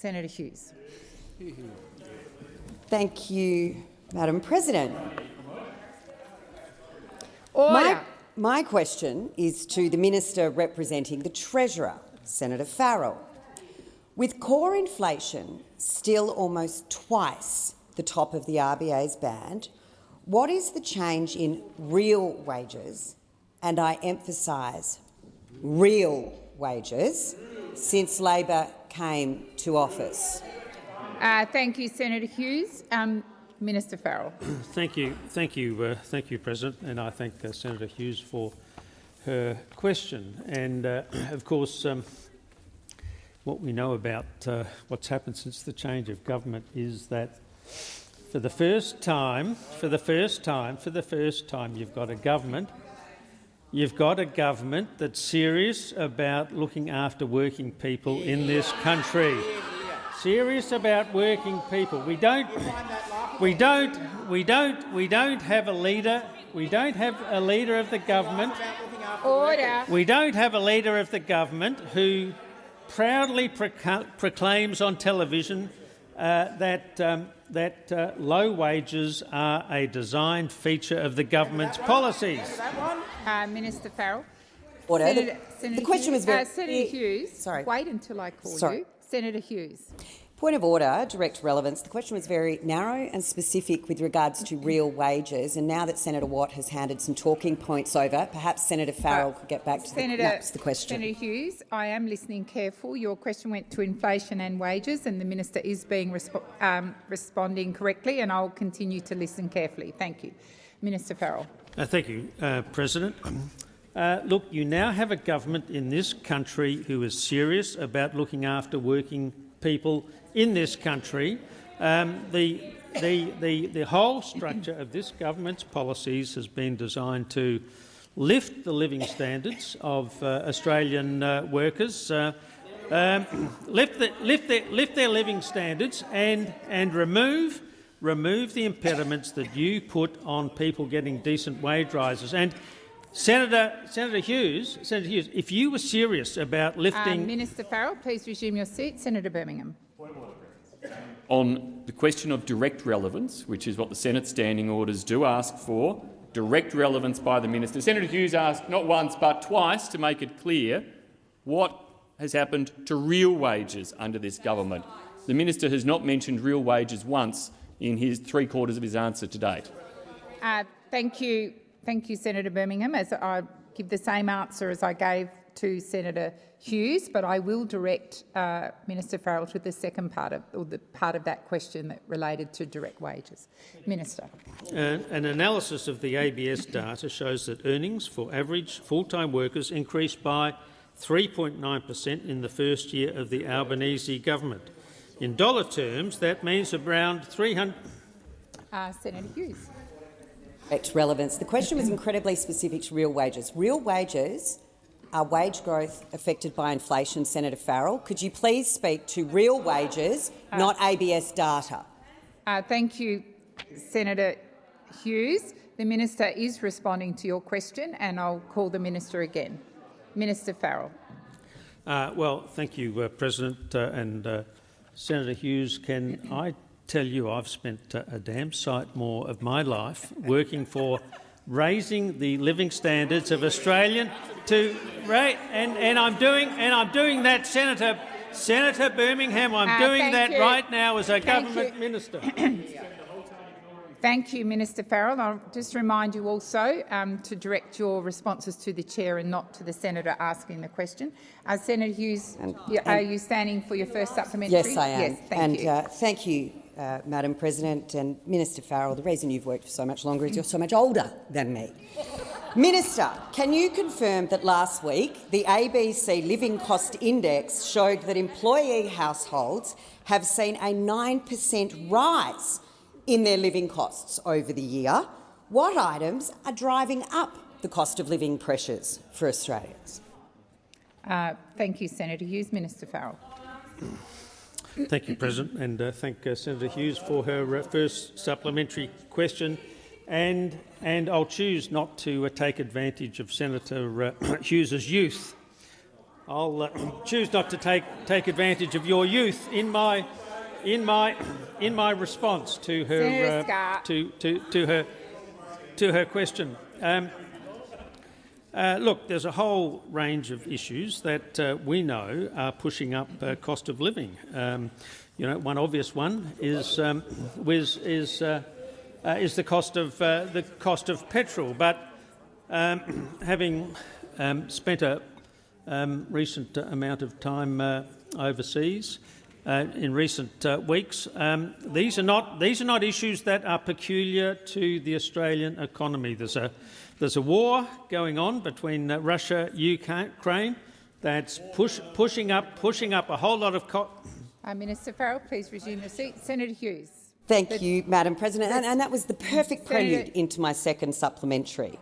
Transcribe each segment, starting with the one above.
Senator Hughes. Thank you, Madam President. Order. My question is to the Minister representing the Treasurer, Senator Farrell. With core inflation still almost twice the top of the RBA's band, what is the change in real wages, and I emphasise real wages, since Labor came to office? Thank you, Senator Hughes. Minister Farrell. Thank you, President, and I thank Senator Hughes for her question. And of course, what we know about what's happened since the change of government is that for the first time, you've got a government that's serious about looking after working people in this country. Serious about working people. We don't have a leader. We don't have a leader of the government. Order. We don't have a leader of the government who proudly proclaims on television that low wages are a designed feature of the government's policies. Minister Farrell. Order. Senator the question Hughes, was very... Senator Hughes, Sorry. wait until I call you. Senator Hughes. Point of order, direct relevance. The question was very narrow and specific with regards to real wages, and now that Senator Watt has handed some talking points over, perhaps Senator Farrell could get back to the question. Senator Hughes, I am listening careful. Your question went to inflation and wages, and the minister is being responding correctly, and I'll continue to listen carefully. Thank you. Minister Farrell. Thank you, President. Look, you now have a government in this country who is serious about looking after working people in this country. The whole structure of this government's policies has been designed to lift the living standards of Australian workers, lift their living standards, and remove the impediments that you put on people getting decent wage rises. And Senator Hughes, if you were serious about lifting... Minister Farrell, please resume your seat. Senator Birmingham. On the question of direct relevance, which is what the Senate standing orders do ask for, direct relevance by the minister. Senator Hughes asked not once but twice to make it clear what has happened to real wages under this government. The minister has not mentioned real wages once in his three-quarters of his answer to date. Thank you, Senator Birmingham. As I give the same answer as I gave to Senator Hughes, but I will direct Minister Farrell to the second part of that question that related to direct wages. Minister. An analysis of the ABS data shows that earnings for average full-time workers increased by 3.9% in the first year of the Albanese government. In dollar terms, that means around 300... Senator Hughes. Direct relevance. The question was incredibly specific to real wages. Real wages are wage growth affected by inflation, Senator Farrell. Could you please speak to real wages, not ABS data? Thank you, Senator Hughes. The minister is responding to your question, and I'll call the minister again. Minister Farrell. Well, thank you, President. And Senator Hughes, can I tell you I've spent a damn sight more of my life working for raising the living standards of Australian and I'm doing that, Senator Birmingham. I'm doing that right now as a government minister. Thank you, Minister Farrell. I'll just remind you also to direct your responses to the chair and not to the senator asking the question. Senator Hughes, are you standing for your first supplementary? Yes, I am. Yes, thank you. Thank you, Madam President. And Minister Farrell, the reason you've worked for so much longer is you're so much older than me. Minister, can you confirm that last week the ABC Living Cost Index showed that employee households have seen a 9% rise in their living costs over the year? What items are driving up the cost of living pressures for Australians? Thank you, Senator Hughes. Minister Farrell. Thank you, President, and thank Senator Hughes for her first supplementary question. And I'll choose not to take advantage of Senator Hughes's youth I'll choose not to take advantage of your youth in my response to her to her question. Look, there's a whole range of issues that we know are pushing up cost of living. One obvious one is the cost of petrol. But having spent a recent amount of time overseas in recent weeks, these are not issues that are peculiar to the Australian economy. There's a war going on between Russia and Ukraine that's pushing up a whole lot of cost. Minister Farrell, please resume your seat. Senator Hughes. Thank you, Madam President. And that was the perfect prelude into my second supplementary.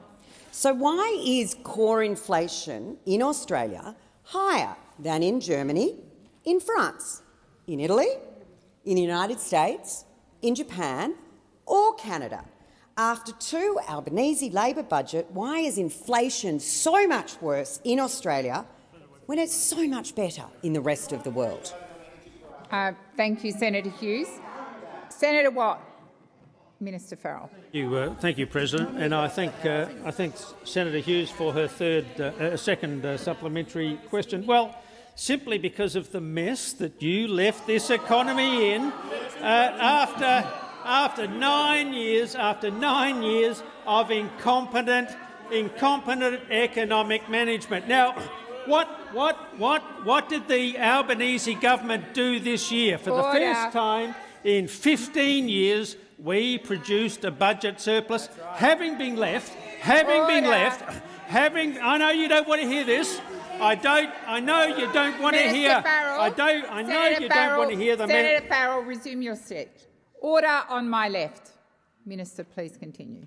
So why is core inflation in Australia higher than in Germany, in France, in Italy, in the United States, in Japan or Canada? After 2 Albanese Labor budget, why is inflation so much worse in Australia when it's so much better in the rest of the world? Thank you, Senator Hughes. Senator Watt. Minister Farrell. Thank you, President. And I thank Senator Hughes for her second supplementary question. Well, simply because of the mess that you left this economy in after 9 years of incompetent economic management. Now, what did the Albanese government do this year? For the first time in 15 years, we produced a budget surplus, I know you don't want to hear this. I know you don't want to hear. Senator Farrell, resume your seat. Order on my left. Minister, please continue.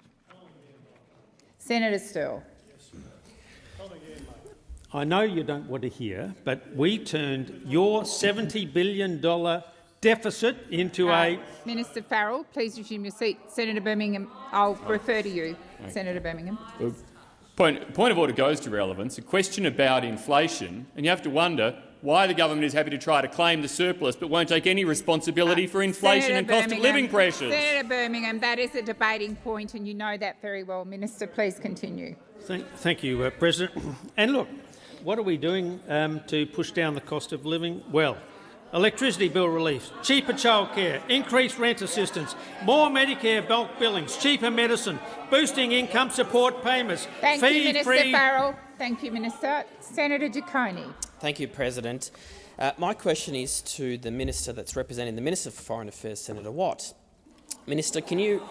Senator Sterle. I know you don't want to hear, but we turned your $70 billion deficit into a... Minister Farrell, please resume your seat. Senator Birmingham, I'll refer to you. Okay. Senator Birmingham. Point of order goes to relevance. A question about inflation, and you have to wonder why the government is happy to try to claim the surplus but won't take any responsibility for inflation and cost of living pressures. Senator Birmingham, that is a debating point and you know that very well. Minister, please continue. Thank you, President. And look, what are we doing to push down the cost of living? Well, electricity bill relief, cheaper childcare, increased rent assistance, more Medicare bulk billings, cheaper medicine, boosting income support payments. Thank you, Minister Farrell. Thank you, Minister. Senator Giacone. Thank you, President. My question is to the Minister that's representing the Minister for Foreign Affairs, Senator Watt. Minister, can you...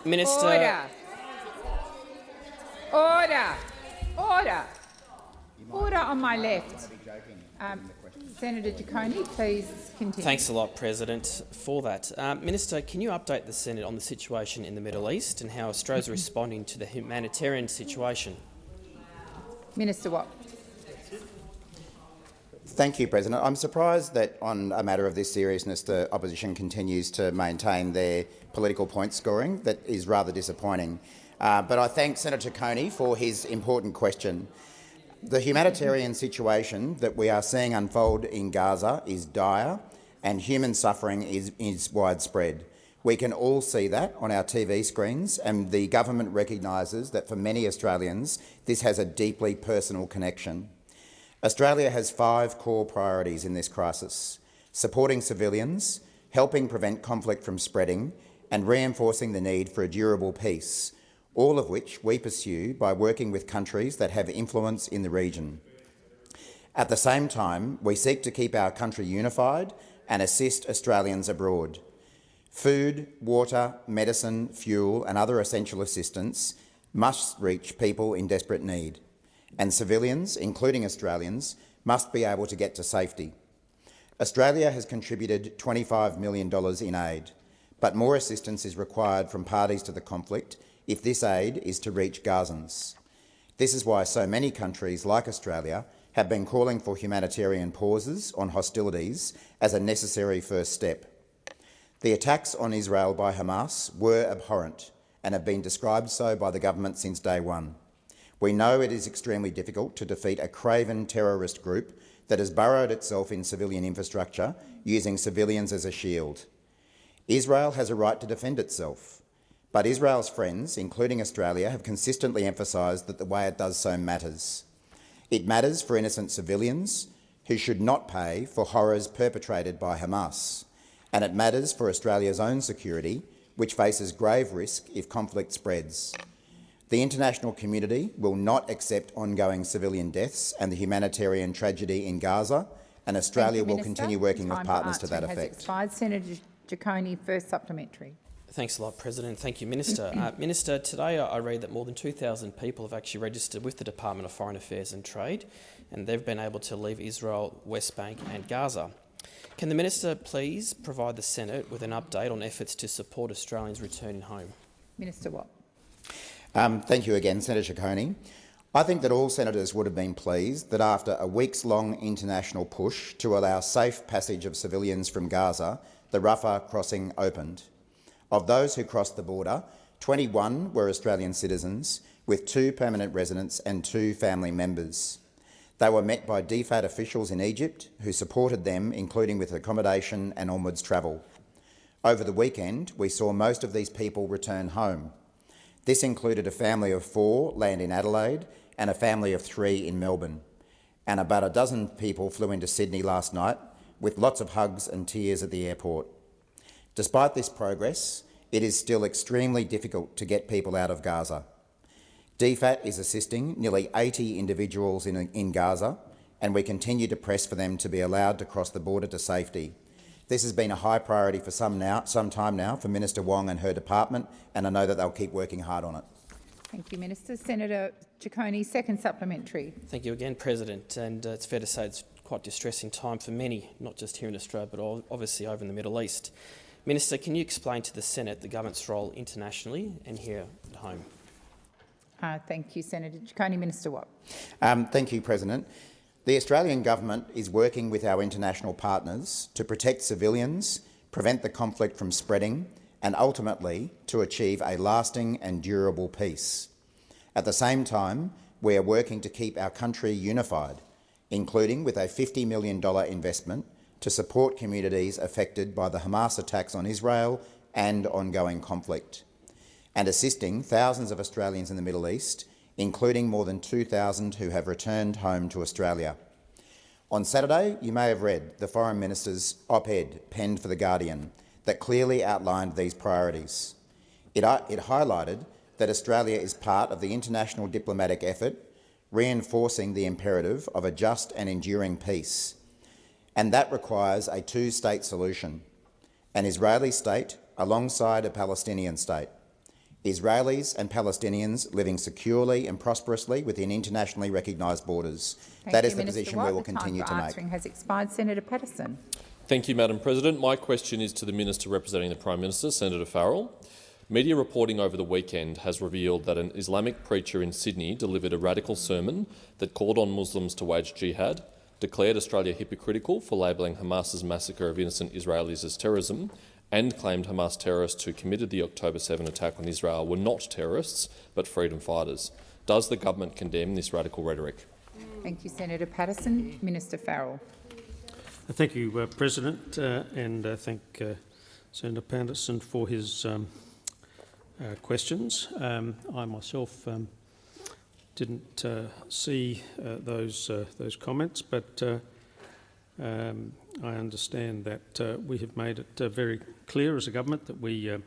Minister... Order on my left. Senator Giacone, please continue. Thanks a lot, President, for that. Minister, can you update the Senate on the situation in the Middle East and how Australia is responding to the humanitarian situation? Minister Watt. Thank you, President. I'm surprised that on a matter of this seriousness the opposition continues to maintain their political point scoring. That is rather disappointing. But I thank Senator Giacone for his important question. The humanitarian situation that we are seeing unfold in Gaza is dire and human suffering is widespread. We can all see that on our TV screens, and the government recognises that for many Australians this has a deeply personal connection. Australia has 5 core priorities in this crisis: supporting civilians, helping prevent conflict from spreading, and reinforcing the need for a durable peace, all of which we pursue by working with countries that have influence in the region. At the same time, we seek to keep our country unified and assist Australians abroad. Food, water, medicine, fuel and other essential assistance must reach people in desperate need, and civilians, including Australians, must be able to get to safety. Australia has contributed $25 million in aid, but more assistance is required from parties to the conflict if this aid is to reach Gazans. This is why so many countries like Australia have been calling for humanitarian pauses on hostilities as a necessary first step. The attacks on Israel by Hamas were abhorrent and have been described so by the government since day one. We know it is extremely difficult to defeat a craven terrorist group that has burrowed itself in civilian infrastructure, using civilians as a shield. Israel has a right to defend itself, but Israel's friends, including Australia, have consistently emphasised that the way it does so matters. It matters for innocent civilians who should not pay for horrors perpetrated by Hamas, and it matters for Australia's own security, which faces grave risk if conflict spreads. The international community will not accept ongoing civilian deaths and the humanitarian tragedy in Gaza, and Australia will continue working with partners to that effect. Senator Ciccone, first supplementary. Thanks a lot, President. Thank you, Minister. Minister, today I read that more than 2,000 people have actually registered with the Department of Foreign Affairs and Trade, and they've been able to leave Israel, West Bank and Gaza. Can the Minister please provide the Senate with an update on efforts to support Australians returning home? Minister Watt. Thank you again, Senator Ciccone. I think that all senators would have been pleased that after a weeks-long international push to allow safe passage of civilians from Gaza, the Rafah crossing opened. Of those who crossed the border, 21 were Australian citizens, with 2 permanent residents and 2 family members. They were met by DFAT officials in Egypt, who supported them, including with accommodation and onwards travel. Over the weekend, we saw most of these people return home. This included a family of 4 land in Adelaide and a family of 3 in Melbourne. And about a dozen people flew into Sydney last night, with lots of hugs and tears at the airport. Despite this progress, it is still extremely difficult to get people out of Gaza. DFAT is assisting nearly 80 individuals in Gaza, and we continue to press for them to be allowed to cross the border to safety. This has been a high priority for some time now for Minister Wong and her department, and I know that they'll keep working hard on it. Thank you, Minister. Senator Ciccone, second supplementary. Thank you again, President. And it's fair to say it's quite distressing time for many, not just here in Australia, but obviously over in the Middle East. Minister, can you explain to the Senate the government's role internationally and here at home? Thank you, Senator Ciccone. Minister Watt. Thank you, President. The Australian government is working with our international partners to protect civilians, prevent the conflict from spreading, and ultimately to achieve a lasting and durable peace. At the same time, we are working to keep our country unified, including with a $50 million investment to support communities affected by the Hamas attacks on Israel and ongoing conflict, and assisting thousands of Australians in the Middle East, including more than 2,000 who have returned home to Australia. On Saturday, you may have read the Foreign Minister's op-ed penned for The Guardian that clearly outlined these priorities. It highlighted that Australia is part of the international diplomatic effort, reinforcing the imperative of a just and enduring peace. And that requires a 2-state solution, an Israeli state alongside a Palestinian state. Israelis and Palestinians living securely and prosperously within internationally recognised borders. That is the position we will continue to make. Answering has expired. Senator Patterson. Thank you, Madam President. My question is to the Minister representing the Prime Minister, Senator Farrell. Media reporting over the weekend has revealed that an Islamic preacher in Sydney delivered a radical sermon that called on Muslims to wage jihad, declared Australia hypocritical for labelling Hamas's massacre of innocent Israelis as terrorism, and claimed Hamas terrorists who committed the October 7 attack on Israel were not terrorists but freedom fighters. Does the government condemn this radical rhetoric? Thank you, Senator Patterson. Minister Farrell. Thank you, President, and thank Senator Patterson for his questions. I myself didn't see those comments, but I understand that we have made it very clear as a government that we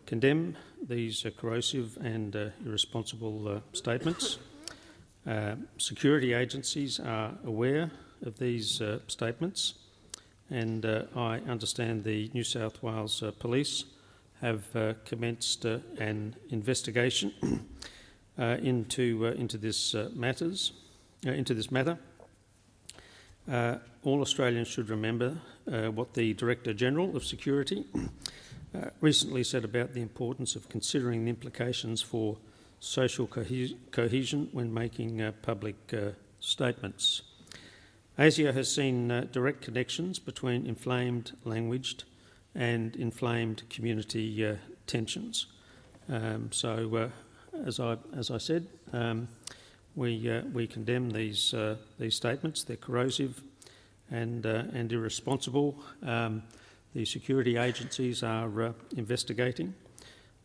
condemn these corrosive and irresponsible statements. Security agencies are aware of these statements, and I understand the New South Wales Police have commenced an investigation into this matter. All Australians should remember what the Director-General of Security recently said about the importance of considering the implications for social cohesion when making public statements. ASIO has seen direct connections between inflamed language and inflamed community tensions. So as I said, we condemn these statements. They're corrosive and irresponsible. The security agencies are investigating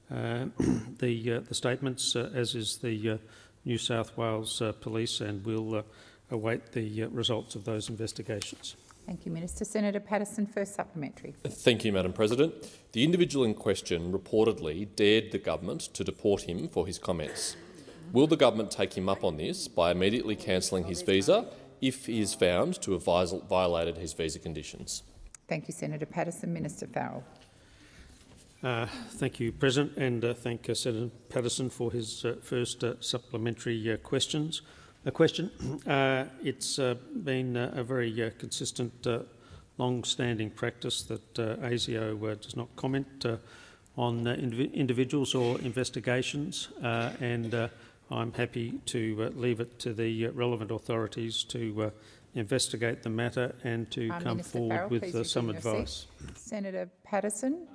the statements, as is the New South Wales Police, and we'll await the results of those investigations. Thank you, Minister. Senator Patterson, first supplementary. Thank you, Madam President. The individual in question reportedly dared the government to deport him for his comments. Will the government take him up on this by immediately cancelling his visa if he is found to have violated his visa conditions? Thank you, Senator Patterson. Minister Farrell. Thank you, President, and thank Senator Patterson for his first supplementary question. It's been a very consistent, long-standing practice that ASIO does not comment on individuals or investigations, and I'm happy to leave it to the relevant authorities to investigate the matter and to come Minister forward Farrell, with some advice. Senator Patterson.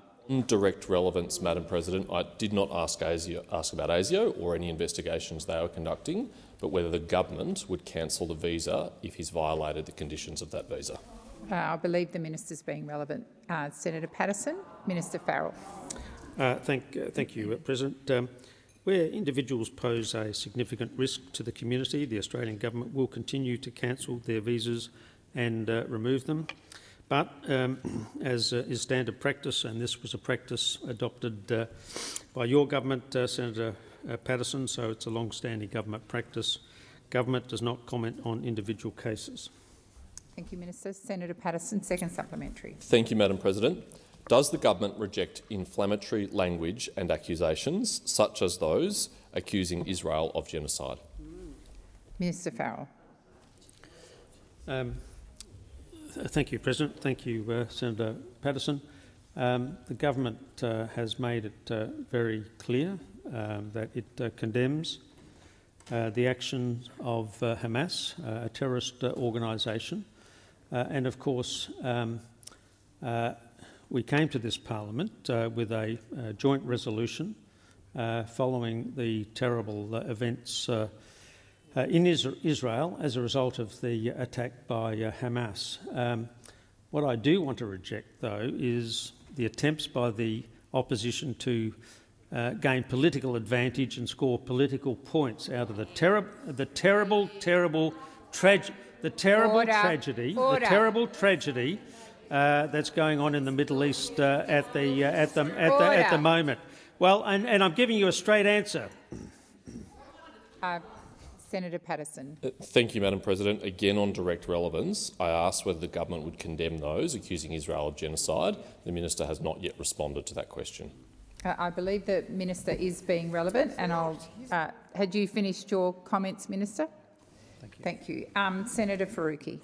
Direct relevance, Madam President. I did not ask about ASIO or any investigations they were conducting, but whether the government would cancel the visa if he's violated the conditions of that visa. I believe the minister's being relevant. Senator Patterson. Minister Farrell. Thank you, President. Where individuals pose a significant risk to the community, the Australian government will continue to cancel their visas and remove them. But, as is standard practice, and this was a practice adopted by your government, Senator Patterson, so it's a long-standing government practice, government does not comment on individual cases. Thank you, Minister. Senator Patterson, second supplementary. Thank you, Madam President. Does the government reject inflammatory language and accusations, such as those accusing Israel of genocide? Minister Farrell. Thank you, President. Thank you, Senator Patterson. The government has made it very clear that it condemns the actions of Hamas, a terrorist organisation, and of course we came to this Parliament with a joint resolution following the terrible events in Israel as a result of the attack by Hamas. What I do want to reject, though, is the attempts by the opposition to gain political advantage and score political points out of the terrible tragedy that's going on in the Middle East at the moment. Well, and I'm giving you a straight answer. Senator Patterson. Thank you, Madam President. Again, on direct relevance, I asked whether the government would condemn those accusing Israel of genocide. The minister has not yet responded to that question. I believe the minister is being relevant, and I'll. Had you finished your comments, Minister? Thank you. Senator Faruqi.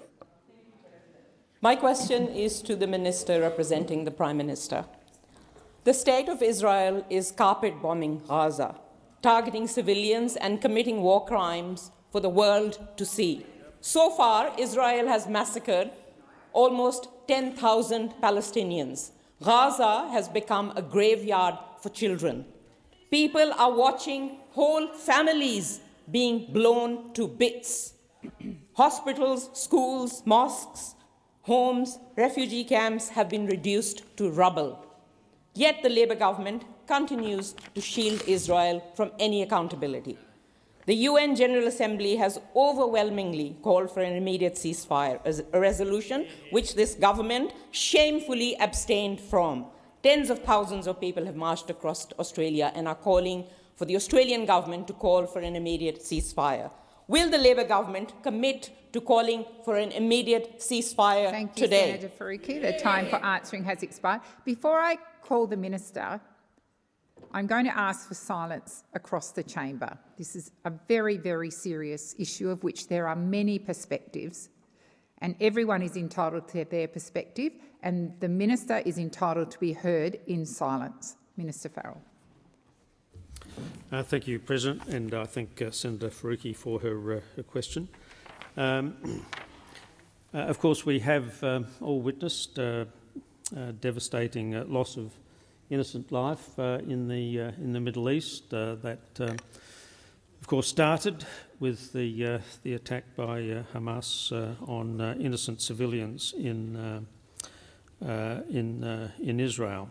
My question is to the minister representing the Prime Minister. The state of Israel is carpet bombing Gaza, targeting civilians and committing war crimes for the world to see. So far, Israel has massacred almost 10,000 Palestinians. Gaza has become a graveyard for children. People are watching whole families being blown to bits. Hospitals, schools, mosques, homes, refugee camps have been reduced to rubble. Yet the Labour government continues to shield Israel from any accountability. The UN General Assembly has overwhelmingly called for an immediate ceasefire, a resolution which this government shamefully abstained from. Tens of thousands of people have marched across Australia and are calling for the Australian government to call for an immediate ceasefire. Will the Labour government commit to calling for an immediate ceasefire today? Thank you, Senator Faruqi. The time for answering has expired. Before I call the minister, I'm going to ask for silence across the chamber. This is a very, very serious issue of which there are many perspectives, and everyone is entitled to their perspective, and the minister is entitled to be heard in silence. Minister Farrell. Thank you, President, and I thank Senator Faruqi for her question. Of course, we have all witnessed devastating loss of innocent life in the Middle East that of course, started with the attack by Hamas on innocent civilians in Israel.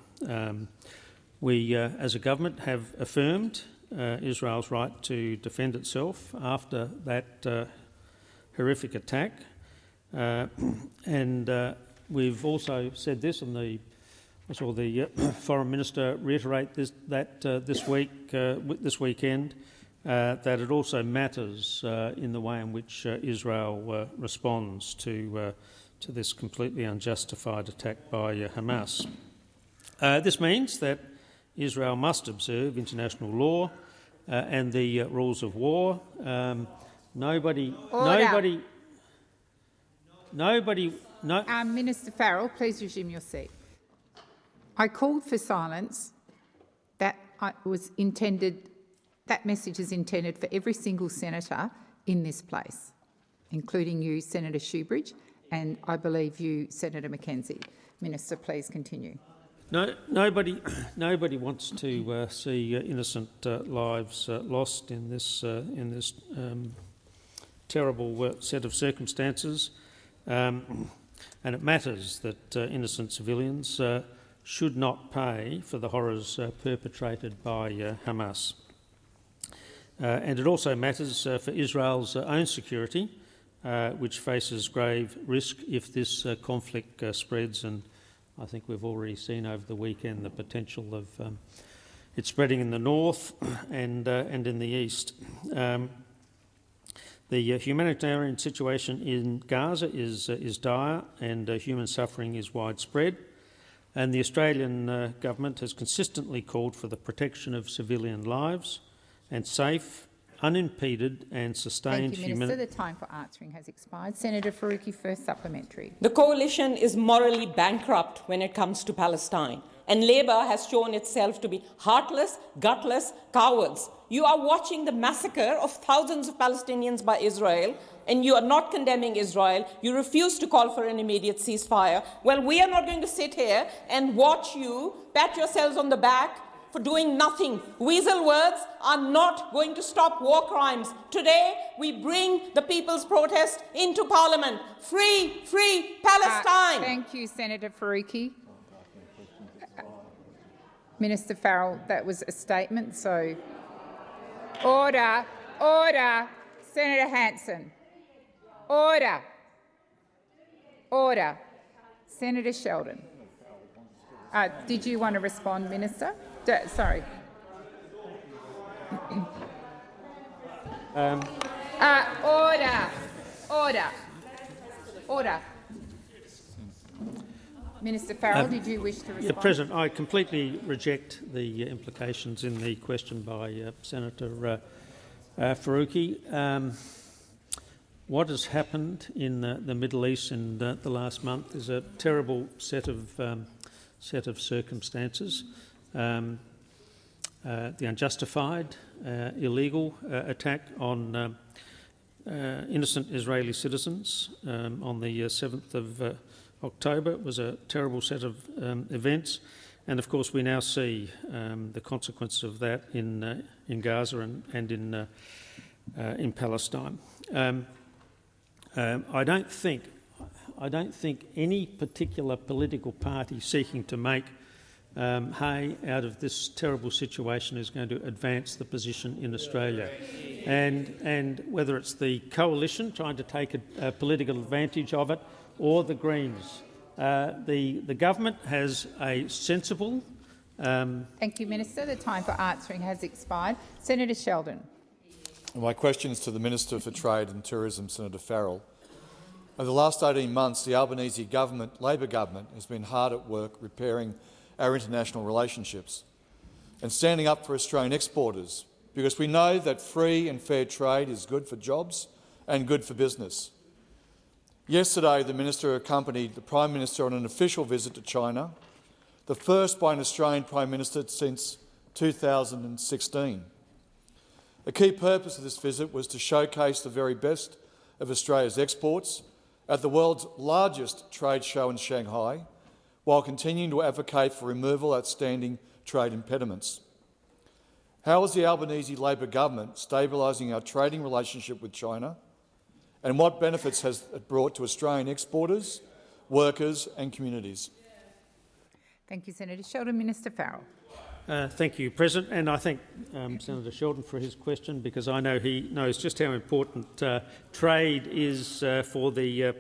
We, as a government, have affirmed Israel's right to defend itself after that horrific attack, and we've also said this, and I saw the Foreign Minister reiterate this weekend, that it also matters in the way in which Israel responds to this completely unjustified attack by Hamas. This means that Israel must observe international law and the rules of war. Minister Farrell, please resume your seat. I called for silence. That message is intended for every single senator in this place, including you, Senator Shoebridge, and I believe you, Senator McKenzie. Minister, please continue. Nobody wants to see innocent lives lost in this terrible set of circumstances, and it matters that innocent civilians should not pay for the horrors perpetrated by Hamas. And it also matters for Israel's own security, which faces grave risk if this conflict spreads, and I think we've already seen over the weekend the potential of it spreading in the north and in the east. The humanitarian situation in Gaza is dire, and human suffering is widespread. And the Australian government has consistently called for the protection of civilian lives and safe, unimpeded and sustained... Thank you, Minister. The time for answering has expired. Senator Faruqi, first supplementary. The coalition is morally bankrupt when it comes to Palestine, and Labor has shown itself to be heartless, gutless cowards. You are watching the massacre of thousands of Palestinians by Israel, and you are not condemning Israel. You refuse to call for an immediate ceasefire. Well, we are not going to sit here and watch you pat yourselves on the back for doing nothing. Weasel words are not going to stop war crimes. Today, we bring the people's protest into Parliament. Free, free Palestine! Thank you, Senator Faruqi. Minister Farrell, that was a statement, so... Order, order. Senator Hanson. Order. Order. Senator Sheldon. Did you want to respond, Minister? Sorry. Order. Order. Order. Minister Farrell, did you wish to respond? Yeah, President, I completely reject the implications in the question by Senator Faruqi. What has happened in the Middle East in the last month is a terrible set of circumstances. The unjustified, illegal attack on innocent Israeli citizens on the 7th of October was a terrible set of events, and of course we now see the consequences of that in Gaza and in Palestine. I don't think any particular political party seeking to make hay out of this terrible situation is going to advance the position in Australia. And whether it's the coalition trying to take a political advantage of it or the Greens, the government has a sensible... Thank you, Minister. The time for answering has expired. Senator Sheldon. My question is to the Minister for Trade and Tourism, Senator Farrell. Over the last 18 months, the Albanese government, Labor government, has been hard at work repairing our international relationships and standing up for Australian exporters, because we know that free and fair trade is good for jobs and good for business. Yesterday, the Minister accompanied the Prime Minister on an official visit to China, the first by an Australian Prime Minister since 2016. A key purpose of this visit was to showcase the very best of Australia's exports at the world's largest trade show in Shanghai, while continuing to advocate for removal of outstanding trade impediments. How is the Albanese Labor government stabilising our trading relationship with China, and what benefits has it brought to Australian exporters, workers and communities? Thank you, Senator Sheldon. Minister Farrell. Thank you, President, and I thank Senator Sheldon for his question, because I know he knows just how important trade is for the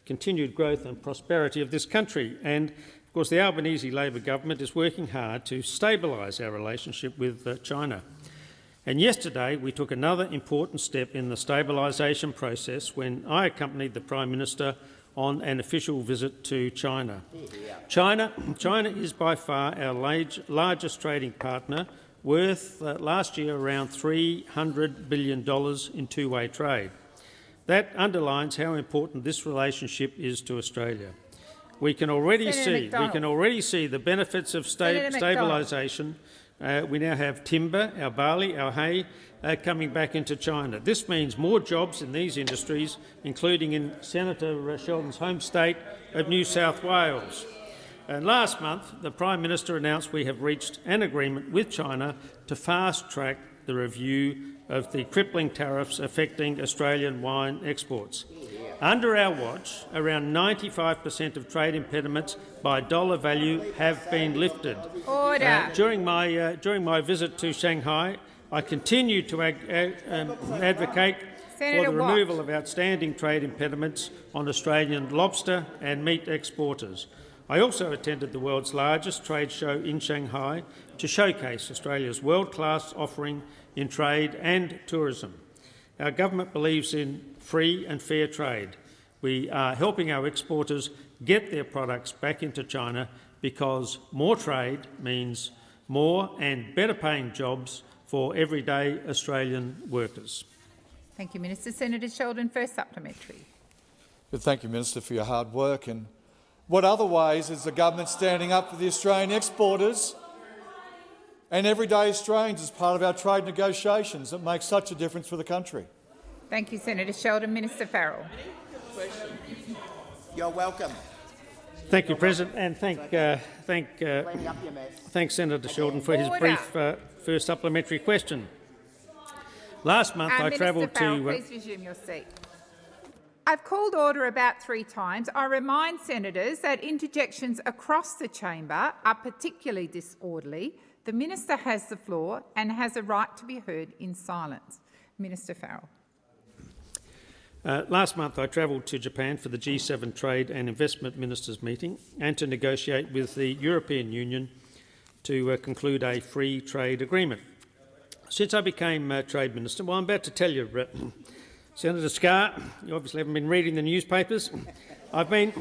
continued growth and prosperity of this country. And of course, the Albanese Labor government is working hard to stabilise our relationship with China. And yesterday we took another important step in the stabilisation process when I accompanied the Prime Minister on an official visit to China. China is by far our largest trading partner, worth last year around $300 billion in two-way trade. That underlines how important this relationship is to Australia. We can already see the benefits of stabilisation. We now have timber, our barley, our hay coming back into China. This means more jobs in these industries, including in Senator Sheldon's home state of New South Wales. And last month, the Prime Minister announced we have reached an agreement with China to fast-track the review of the crippling tariffs affecting Australian wine exports. Under our watch, around 95% of trade impediments by dollar value have been lifted. Order. During my visit to Shanghai, I continued to advocate for the removal of outstanding trade impediments on Australian lobster and meat exporters. I also attended the world's largest trade show in Shanghai to showcase Australia's world-class offering in trade and tourism. Our government believes in free and fair trade. We are helping our exporters get their products back into China because more trade means more and better paying jobs for everyday Australian workers. Thank you, Minister. Senator Sheldon, first supplementary. But thank you, Minister, for your hard work. And what other ways is the government standing up for the Australian exporters and everyday Australians as part of our trade negotiations that make such a difference for the country? Thank you, Senator Sheldon. Minister Farrell. You're welcome. Thank you, President, and thank Senator Sheldon for his brief first supplementary question. Last month I travelled to... Minister Farrell, please resume your seat. I've called order about 3 times. I remind senators that interjections across the chamber are particularly disorderly. The minister has the floor and has a right to be heard in silence. Minister Farrell. Last month I travelled to Japan for the G7 Trade and Investment Ministers meeting and to negotiate with the European Union to conclude a free trade agreement. Since I became Trade Minister, well, I'm about to tell you, Senator Scarr, you obviously haven't been reading the newspapers. I've been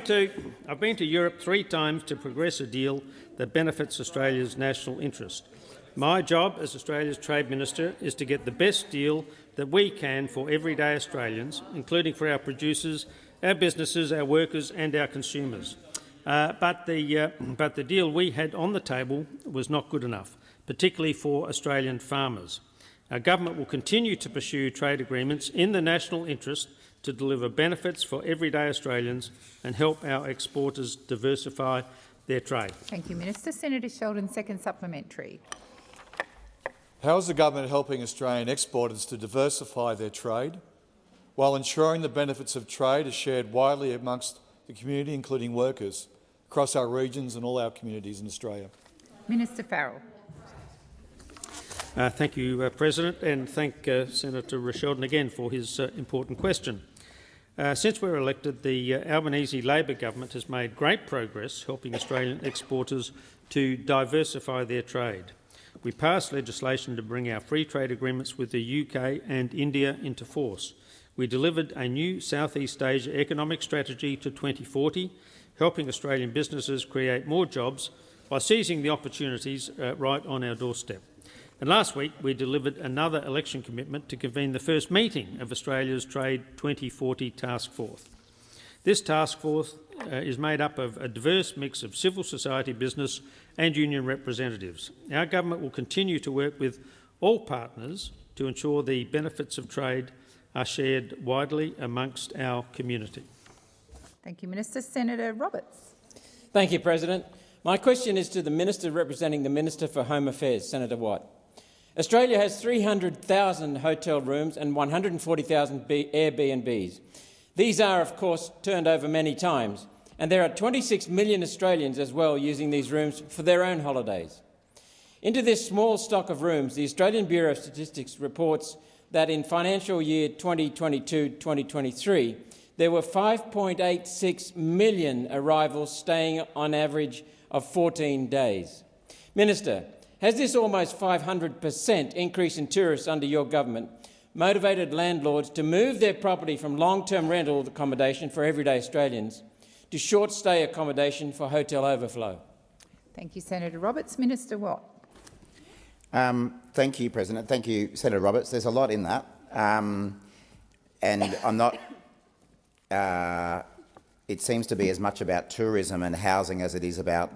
to Europe 3 times to progress a deal that benefits Australia's national interest. My job as Australia's Trade Minister is to get the best deal that we can for everyday Australians, including for our producers, our businesses, our workers and our consumers. But the deal we had on the table was not good enough, particularly for Australian farmers. Our government will continue to pursue trade agreements in the national interest to deliver benefits for everyday Australians and help our exporters diversify their trade. Thank you, Minister. Senator Sheldon, second supplementary. How is the government helping Australian exporters to diversify their trade while ensuring the benefits of trade are shared widely amongst the community, including workers, across our regions and all our communities in Australia? Minister Farrell. Thank you, President, and thank Senator Sheldon again for his important question. Since we were elected, the Albanese Labor government has made great progress helping Australian exporters to diversify their trade. We passed legislation to bring our free trade agreements with the UK and India into force. We delivered a new Southeast Asia economic strategy to 2040, helping Australian businesses create more jobs by seizing the opportunities right on our doorstep. And last week we delivered another election commitment to convene the first meeting of Australia's Trade 2040 Task Force. This task force is made up of a diverse mix of civil society, business and union representatives. Our government will continue to work with all partners to ensure the benefits of trade are shared widely amongst our community. Thank you, Minister. Senator Roberts. Thank you, President. My question is to the Minister representing the Minister for Home Affairs, Senator Watt. Australia has 300,000 hotel rooms and 140,000 Airbnbs. These are, of course, turned over many times, and there are 26 million Australians as well using these rooms for their own holidays. Into this small stock of rooms, the Australian Bureau of Statistics reports that in financial year 2022-2023, there were 5.86 million arrivals staying on average of 14 days. Minister, has this almost 500% increase in tourists under your government motivated landlords to move their property from long-term rental accommodation for everyday Australians to short-stay accommodation for hotel overflow? Thank you, Senator Roberts. Minister Watt. Thank you, President. Thank you, Senator Roberts. There's a lot in that. And I'm not... it seems to be as much about tourism and housing as it is about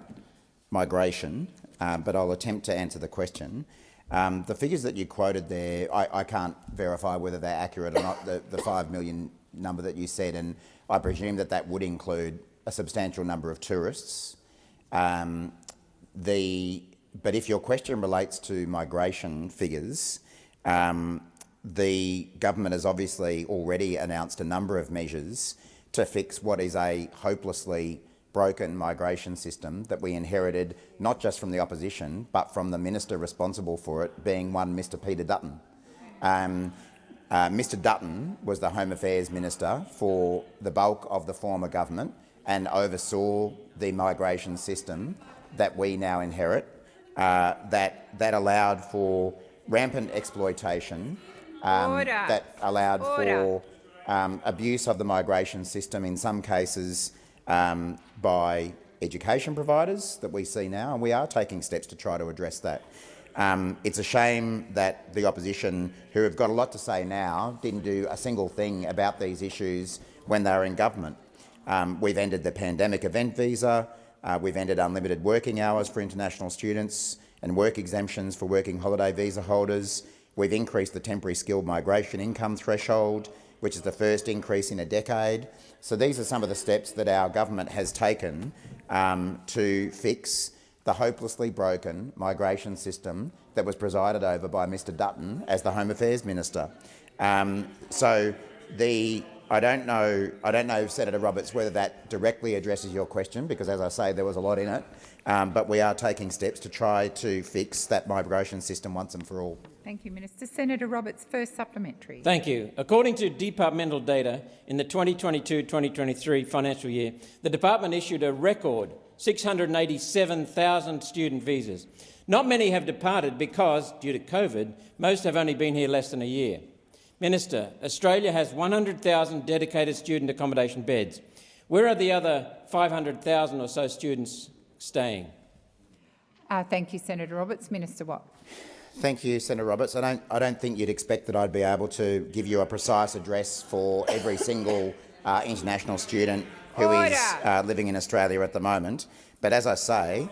migration, but I'll attempt to answer the question. The figures that you quoted there, I can't verify whether they're accurate or not, the 5 million number that you said, and I presume that that would include a substantial number of tourists. But if your question relates to migration figures, the government has obviously already announced a number of measures to fix what is a hopelessly broken migration system that we inherited not just from the opposition but from the minister responsible for it, being one Mr Peter Dutton. Mr Dutton was the Home Affairs Minister for the bulk of the former government and oversaw the migration system that we now inherit, that allowed for rampant exploitation, that allowed for abuse of the migration system, in some cases by education providers that we see now, and we are taking steps to try to address that. It's a shame that the opposition, who have got a lot to say now, didn't do a single thing about these issues when they were in government. We've ended the pandemic event visa, we've ended unlimited working hours for international students and work exemptions for working holiday visa holders. We've increased the temporary skilled migration income threshold, which is the first increase in a decade. So these are some of the steps that our government has taken to fix the hopelessly broken migration system that was presided over by Mr Dutton as the Home Affairs Minister. I don't know, Senator Roberts, whether that directly addresses your question, because, as I say, there was a lot in it, but we are taking steps to try to fix that migration system once and for all. Thank you, Minister. Senator Roberts, first supplementary. Thank you. According to departmental data, in the 2022-2023 financial year, the department issued a record 687,000 student visas. Not many have departed because, due to COVID, most have only been here less than a year. Minister, Australia has 100,000 dedicated student accommodation beds. Where are the other 500,000 or so students staying? Thank you, Senator Roberts. Minister Watt. Thank you, Senator Roberts. I don't think you'd expect that I'd be able to give you a precise address for every single international student who is living in Australia at the moment. But as I say,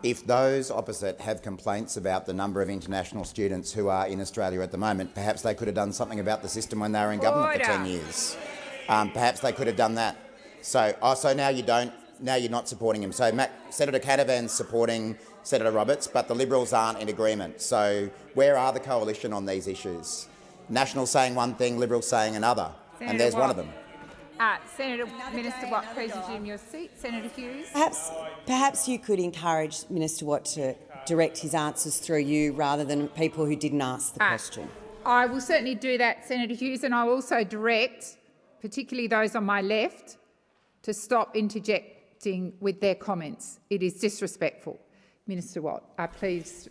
if those opposite have complaints about the number of international students who are in Australia at the moment, perhaps they could have done something about the system when they were in government for 10 years. Perhaps they could have done that. So now you don't. Now you're not supporting him. So Senator Canavan's supporting Senator Roberts, but the Liberals aren't in agreement. So where are the coalition on these issues? Nationals saying one thing, Liberals saying another, and there's one of them. Senator Minister Watt, please resume your seat. Senator Hughes. Perhaps you could encourage Minister Watt to direct his answers through you rather than people who didn't ask the question. I will certainly do that, Senator Hughes, and I will also direct, particularly those on my left, to stop interjecting with their comments. It is disrespectful. Minister Watt, please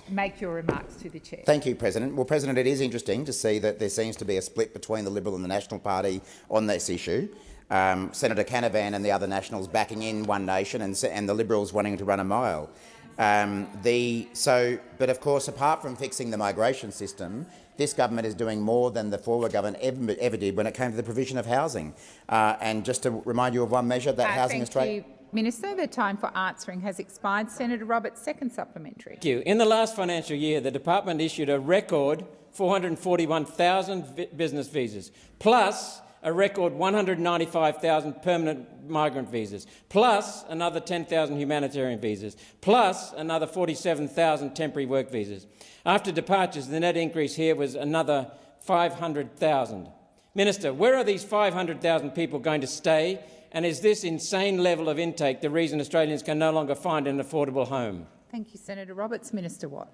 make your remarks to the chair. Thank you, President. Well, President, it is interesting to see that there seems to be a split between the Liberal and the National Party on this issue. Senator Canavan and the other Nationals backing in One Nation and the Liberals wanting to run a mile. But of course, apart from fixing the migration system, this government is doing more than the former government ever did when it came to the provision of housing. And just to remind you of one measure, that Housing Australia... Thank you, Minister. The time for answering has expired. Senator Roberts, second supplementary. Thank you. In the last financial year, the department issued a record 441,000 business visas, plus a record 195,000 permanent migrant visas, plus another 10,000 humanitarian visas, plus another 47,000 temporary work visas. After departures, the net increase here was another 500,000. Minister, where are these 500,000 people going to stay, and is this insane level of intake the reason Australians can no longer find an affordable home? Thank you, Senator Roberts. Minister Watt.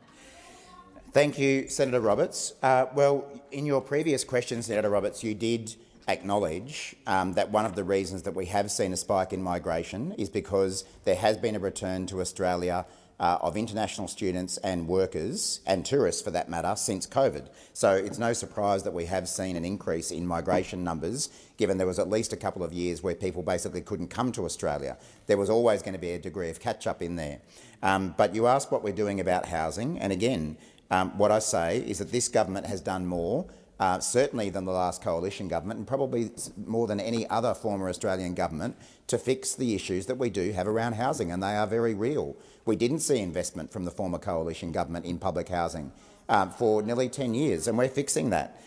Thank you, Senator Roberts. Well, in your previous question, Senator Roberts, you did acknowledge that one of the reasons that we have seen a spike in migration is because there has been a return to Australia of international students and workers, and tourists for that matter, since COVID. So it's no surprise that we have seen an increase in migration numbers, given there was at least a couple of years where people basically couldn't come to Australia. There was always going to be a degree of catch-up in there. But you asked what we're doing about housing, and again, what I say is that this government has done more, certainly than the last coalition government, and probably more than any other former Australian government, to fix the issues that we do have around housing, and they are very real. We didn't see investment from the former coalition government in public housing for nearly 10 years, and we're fixing that.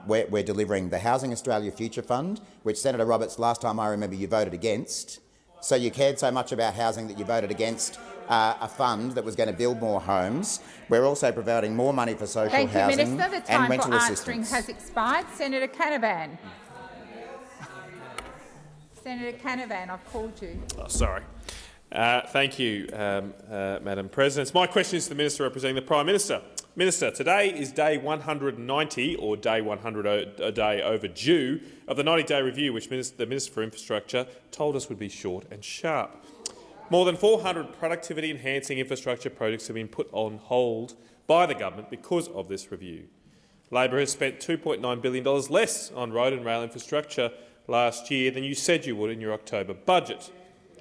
We're delivering the Housing Australia Future Fund, which, Senator Roberts, last time I remember you voted against. So you cared so much about housing that you voted against a fund that was going to build more homes. We're also providing more money for social housing and rental assistance. Thank you, Minister. The time for answering has expired. Senator Canavan. Senator Canavan, I've called you. Oh, sorry. Thank you, Madam President. My question is to the Minister representing the Prime Minister. Minister, today is day 190, or day 100 a day overdue, of the 90-day review which the Minister for Infrastructure told us would be short and sharp. More than 400 productivity-enhancing infrastructure projects have been put on hold by the government because of this review. Labor has spent $2.9 billion less on road and rail infrastructure last year than you said you would in your October budget.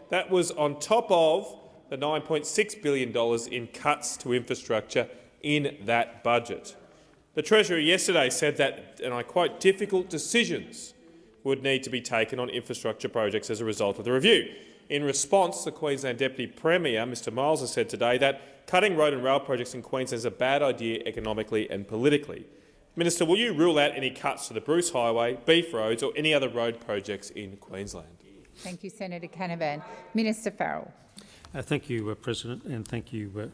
That was on top of the $9.6 billion in cuts to infrastructure in that budget. The Treasurer yesterday said that, and I quote, difficult decisions would need to be taken on infrastructure projects as a result of the review. In response, the Queensland Deputy Premier, Mr Miles, has said today that cutting road and rail projects in Queensland is a bad idea economically and politically. Minister, will you rule out any cuts to the Bruce Highway, Beef Roads or any other road projects in Queensland? Thank you, Senator Canavan. Minister Farrell. Thank you, President, and thank you,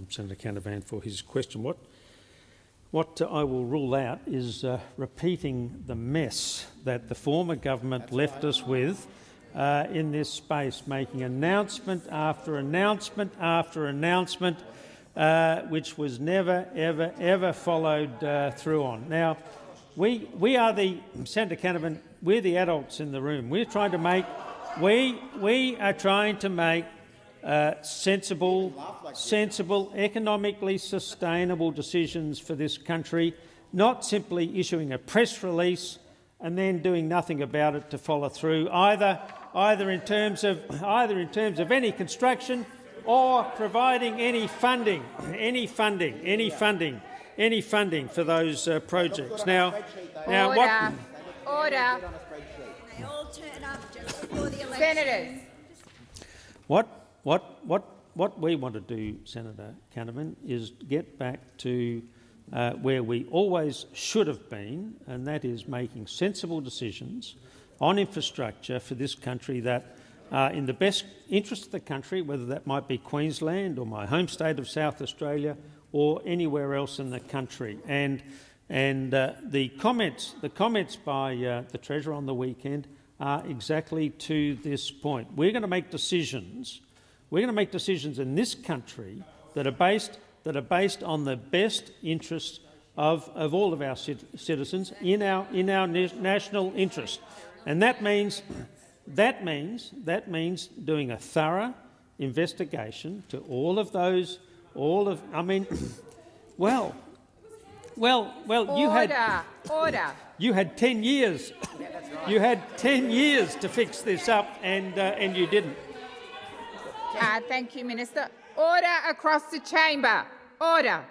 Senator Canavan, for his question. What I will rule out is repeating the mess that the former government left us with in this space, making announcement after announcement after announcement, which was never, ever, ever followed through on. Now, we are the Senator Canavan. We're the adults in the room. We're trying to make. We are trying to make sensible, economically sustainable decisions for this country, not simply issuing a press release and then doing nothing about it to follow through, either in terms of any construction or providing any funding for those projects. Now, Order. They all turn up just before the election. Senators. What we want to do, Senator Canavan, is get back to where we always should have been, and that is making sensible decisions on infrastructure for this country that are in the best interest of the country, whether that might be Queensland or my home state of South Australia or anywhere else in the country. And the comments by the Treasurer on the weekend are exactly to this point. We're going to make decisions. We're going to make decisions in this country that are based on the best interests of all of our citizens in our national interest, and that means doing a thorough investigation to all of those. You had 10 years. You had 10 years to fix this up, and you didn't. Thank you, Minister. Order across the chamber. Order.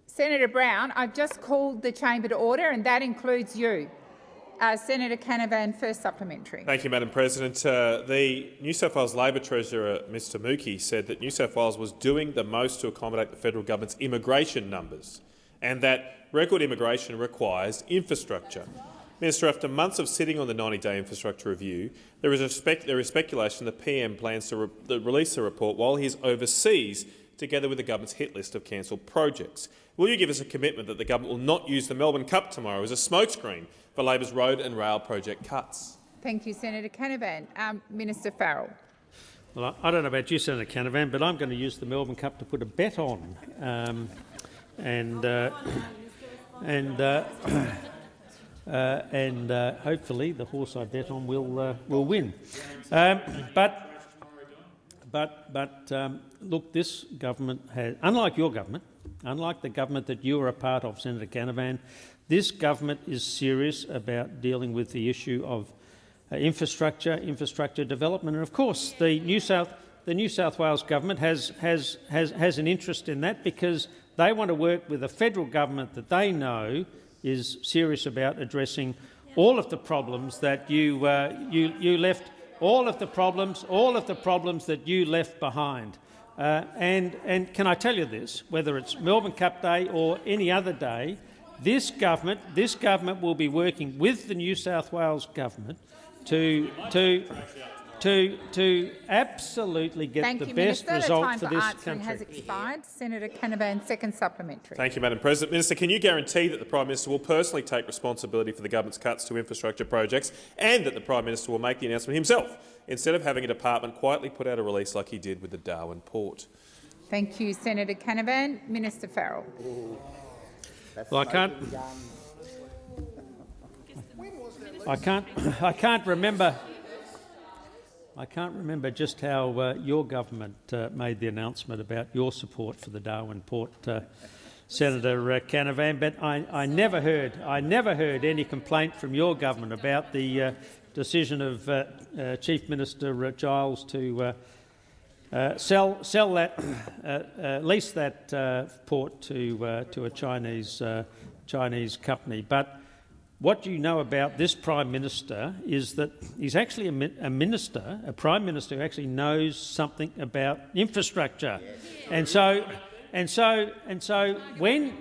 Senator Brown, I've just called the chamber to order, and that includes you. Senator Canavan, first supplementary. Thank you, Madam President. The New South Wales Labor Treasurer, Mr Mookhey, said that New South Wales was doing the most to accommodate the federal government's immigration numbers and that record immigration requires infrastructure. Minister, after months of sitting on the 90-day infrastructure review, there is speculation the PM plans to release the report while he is overseas, together with the government's hit list of cancelled projects. Will you give us a commitment that the government will not use the Melbourne Cup tomorrow as a smokescreen for Labor's road and rail project cuts? Thank you, Senator Canavan. Minister Farrell. Well, I don't know about you, Senator Canavan, but I'm going to use the Melbourne Cup to put a bet on, hopefully the horse I bet on will win. Look, this government has, unlike your government, unlike the government that you are a part of, Senator Canavan, this government is serious about dealing with the issue of infrastructure development, and of course the New South Wales government has an interest in that, because they want to work with a federal government that they know is serious about addressing all of the problems that you left, all of the problems that you left behind. And can I tell you this? Whether it's Melbourne Cup Day or any other day, this government will be working with the New South Wales government to absolutely get the best result for this country. Has expired. Senator Canavan, second supplementary. Thank you, Madam President. Minister, can you guarantee that the Prime Minister will personally take responsibility for the government's cuts to infrastructure projects, and that the Prime Minister will make the announcement himself, instead of having a department quietly put out a release like he did with the Darwin port? Thank you, Senator Canavan. Minister Farrell. Well, I can't remember just how your government made the announcement about your support for the Darwin port, Senator Canavan. But I never heard any complaint from your government about the decision of Chief Minister Giles to lease that port to a Chinese company. But what you know about this Prime Minister is that he's actually a Prime Minister who actually knows something about infrastructure. And so when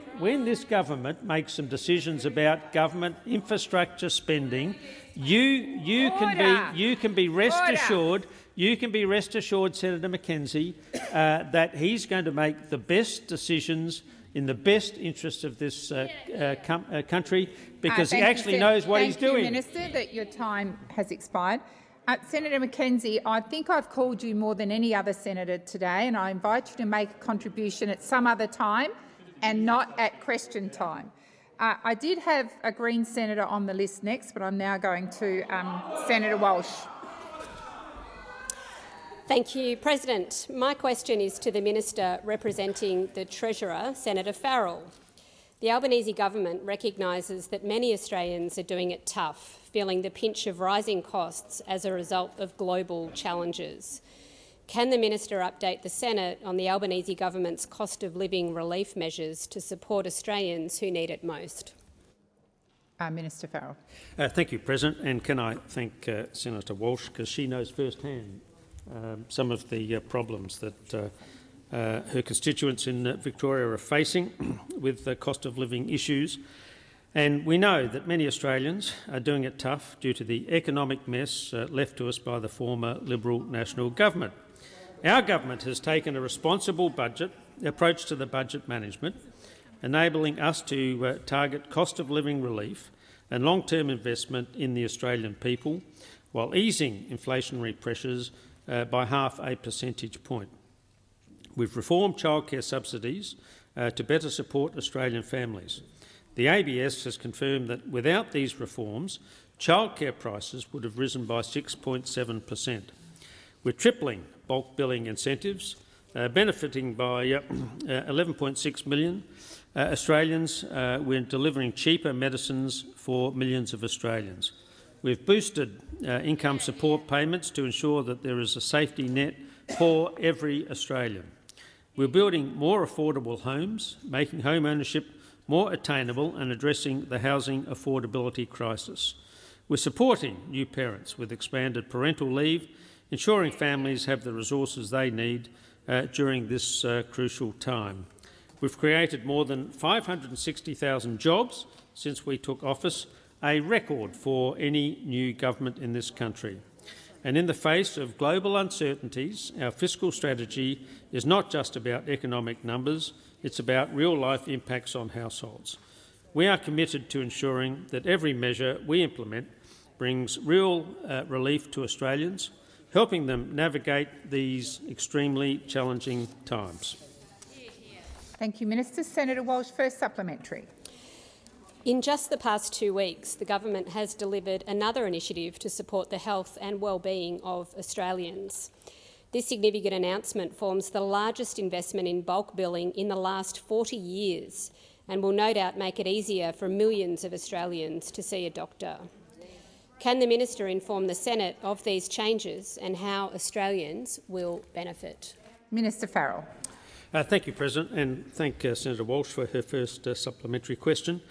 this government makes some decisions about government infrastructure spending, you can be rest assured, Senator Mackenzie, that he's going to make the best decisions in the best interest of this country, because he actually knows what he's doing. Thank you, Minister, that your time has expired. Senator Mackenzie, I think I've called you more than any other senator today, and I invite you to make a contribution at some other time and not at question time. I did have a Green senator on the list next, but I'm now going to Senator Walsh. Thank you, President. My question is to the Minister representing the Treasurer, Senator Farrell. The Albanese government recognises that many Australians are doing it tough, feeling the pinch of rising costs as a result of global challenges. Can the Minister update the Senate on the Albanese government's cost of living relief measures to support Australians who need it most? Minister Farrell. Thank you, President. And can I thank Senator Walsh, because she knows firsthand some of the problems that her constituents in Victoria are facing with the cost of living issues. And we know that many Australians are doing it tough due to the economic mess left to us by the former Liberal National Government. Our government has taken a responsible approach to the budget management, enabling us to target cost of living relief and long-term investment in the Australian people, while easing inflationary pressures by 0.5 percentage point. We've reformed childcare subsidies to better support Australian families. The ABS has confirmed that without these reforms, childcare prices would have risen by 6.7%. We're tripling bulk billing incentives, benefiting by 11.6 million Australians. We're delivering cheaper medicines for millions of Australians. We've boosted income support payments to ensure that there is a safety net for every Australian. We're building more affordable homes, making home ownership more attainable and addressing the housing affordability crisis. We're supporting new parents with expanded parental leave, ensuring families have the resources they need during this crucial time. We've created more than 560,000 jobs since we took office, a record for any new government in this country. And in the face of global uncertainties, our fiscal strategy is not just about economic numbers, it's about real-life impacts on households. We are committed to ensuring that every measure we implement brings real relief to Australians, helping them navigate these extremely challenging times. Thank you, Minister. Senator Walsh, first supplementary. In just the past 2 weeks, the government has delivered another initiative to support the health and well-being of Australians. This significant announcement forms the largest investment in bulk billing in the last 40 years and will no doubt make it easier for millions of Australians to see a doctor. Can the minister inform the Senate of these changes and how Australians will benefit? Minister Farrell. Thank you, President, and thank Senator Walsh for her first supplementary question.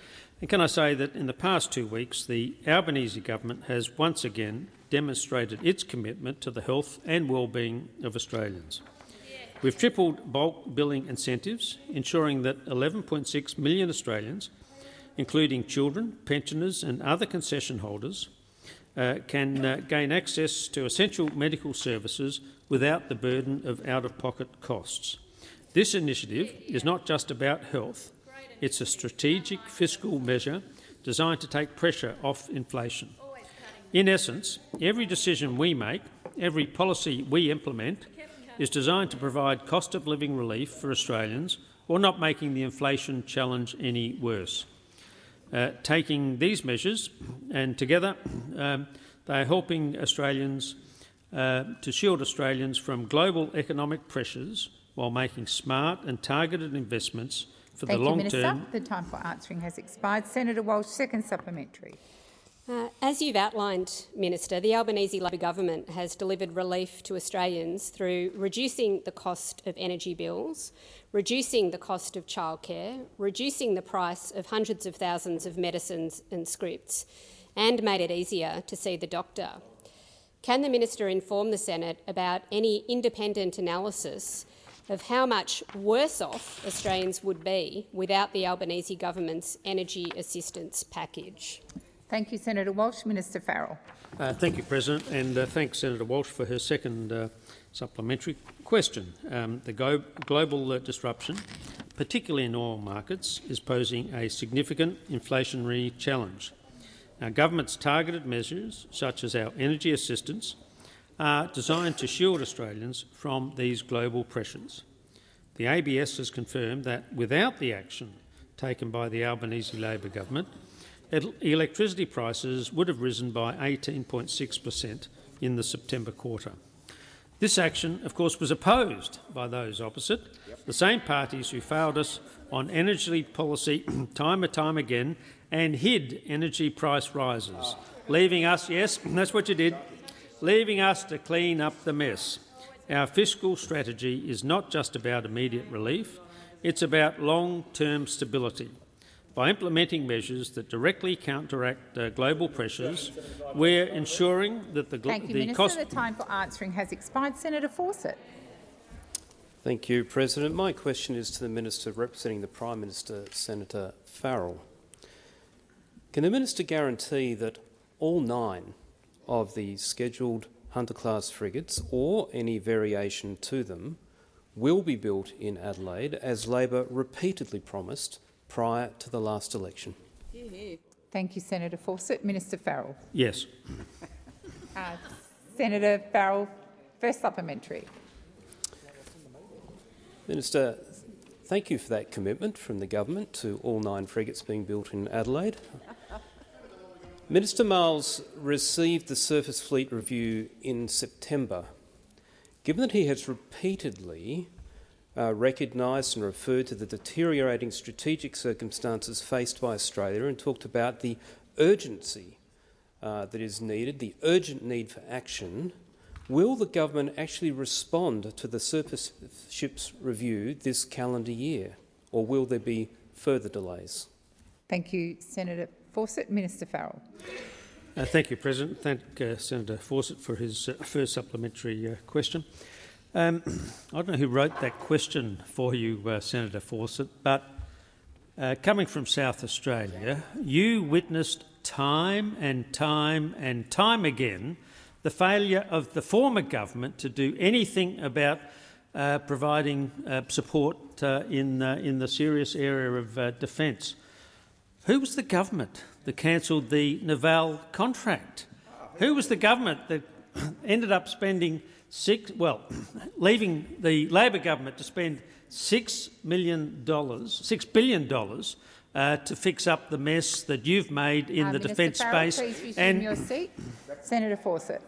And can I say that in the past 2 weeks, the Albanese government has once again demonstrated its commitment to the health and well-being of Australians. We've tripled bulk billing incentives, ensuring that 11.6 million Australians, including children, pensioners and other concession holders, can gain access to essential medical services without the burden of out-of-pocket costs. This initiative is not just about health. It's a strategic fiscal measure designed to take pressure off inflation. In essence, every decision we make, every policy we implement, is designed to provide cost-of-living relief for Australians while not making the inflation challenge any worse. Taking these measures, and together they are helping Australians to shield Australians from global economic pressures while making smart and targeted investments for the long term. Thank you, Minister. The time for answering has expired. Senator Walsh, second supplementary. As you've outlined, Minister, the Albanese Labor government has delivered relief to Australians through reducing the cost of energy bills, reducing the cost of childcare, reducing the price of hundreds of thousands of medicines and scripts, and made it easier to see the doctor. Can the minister inform the Senate about any independent analysis of how much worse off Australians would be without the Albanese government's energy assistance package? Thank you, Senator Walsh. Minister Farrell. Thank you, President, and thanks Senator Walsh for her second supplementary question. The global disruption, particularly in oil markets, is posing a significant inflationary challenge. Our government's targeted measures, such as our energy assistance, are designed to shield Australians from these global pressures. The ABS has confirmed that without the action taken by the Albanese Labor government, electricity prices would have risen by 18.6% in the September quarter. This action, of course, was opposed by those opposite, the same parties who failed us on energy policy time and time again and hid energy price rises, leaving us, yes, that's what you did, leaving us to clean up the mess. Our fiscal strategy is not just about immediate relief, it's about long-term stability. By implementing measures that directly counteract global pressures, we're ensuring that the Thank you, Minister. The time for answering has expired. Senator Fawcett. Thank you, President. My question is to the Minister representing the Prime Minister, Senator Farrell. Can the Minister guarantee that all 9 of the scheduled Hunter-class frigates, or any variation to them, will be built in Adelaide, as Labor repeatedly promised prior to the last election? Thank you, Senator Fawcett. Minister Farrell. Yes. Senator Farrell, first supplementary. Minister, thank you for that commitment from the government to all 9 frigates being built in Adelaide. Minister Miles received the Surface Fleet Review in September. Given that he has repeatedly recognised and referred to the deteriorating strategic circumstances faced by Australia and talked about the urgency that is needed, the urgent need for action, will the government actually respond to the Surface Ships Review this calendar year, or will there be further delays? Thank you, Senator Fawcett. Minister Farrell. Thank you, President. Thank Senator Fawcett for his first supplementary question. I don't know who wrote that question for you, Senator Fawcett, but coming from South Australia, you witnessed time and time and time again the failure of the former government to do anything about providing support in the serious area of defence. Who was the government that cancelled the Naval contract? Who was the government that ended up spending leaving the Labor government to spend $6 billion to fix up the mess that you've made in the defence space? Please resume your seat. Senator Fawcett.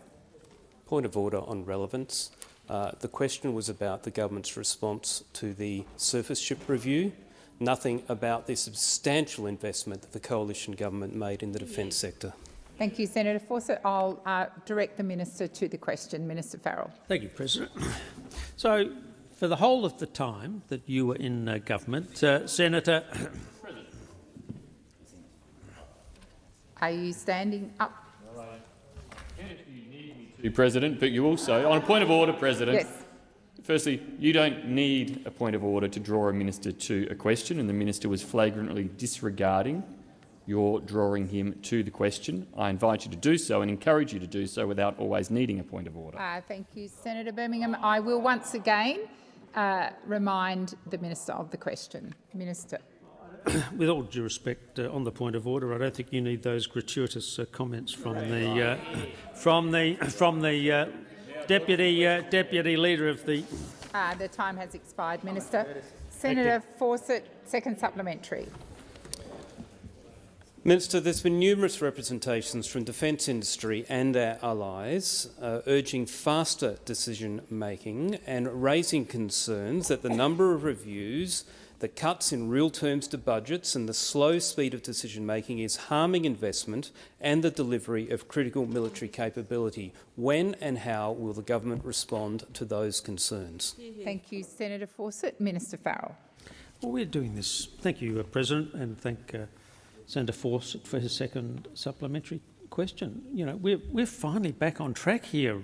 Point of order on relevance. The question was about the government's response to the surface ship review, nothing about the substantial investment that the coalition government made in the defence sector. Thank you, Senator Fawcett. I'll direct the minister to the question. Minister Farrell. Thank you, President. So, for the whole of the time that you were in government, Senator, are you standing up? President, but you also, on a point of order, President. Yes. Firstly, you don't need a point of order to draw a minister to a question, and the minister was flagrantly disregarding your drawing him to the question. I invite you to do so and encourage you to do so without always needing a point of order. Thank you, Senator Birmingham. I will once again remind the minister of the question. Minister. With all due respect, on the point of order, I don't think you need those gratuitous comments from the deputy leader of the. The time has expired, Minister. Senator Fawcett, second supplementary. Minister, there's been numerous representations from defence industry and our allies urging faster decision-making and raising concerns that the number of reviews, the cuts in real terms to budgets and the slow speed of decision-making is harming investment and the delivery of critical military capability. When and how will the government respond to those concerns? Thank you, Senator Fawcett. Minister Farrell. Well, we're doing this. Thank you, President, and thank Senator Fawcett for his second supplementary question. You know, we're finally back on track here.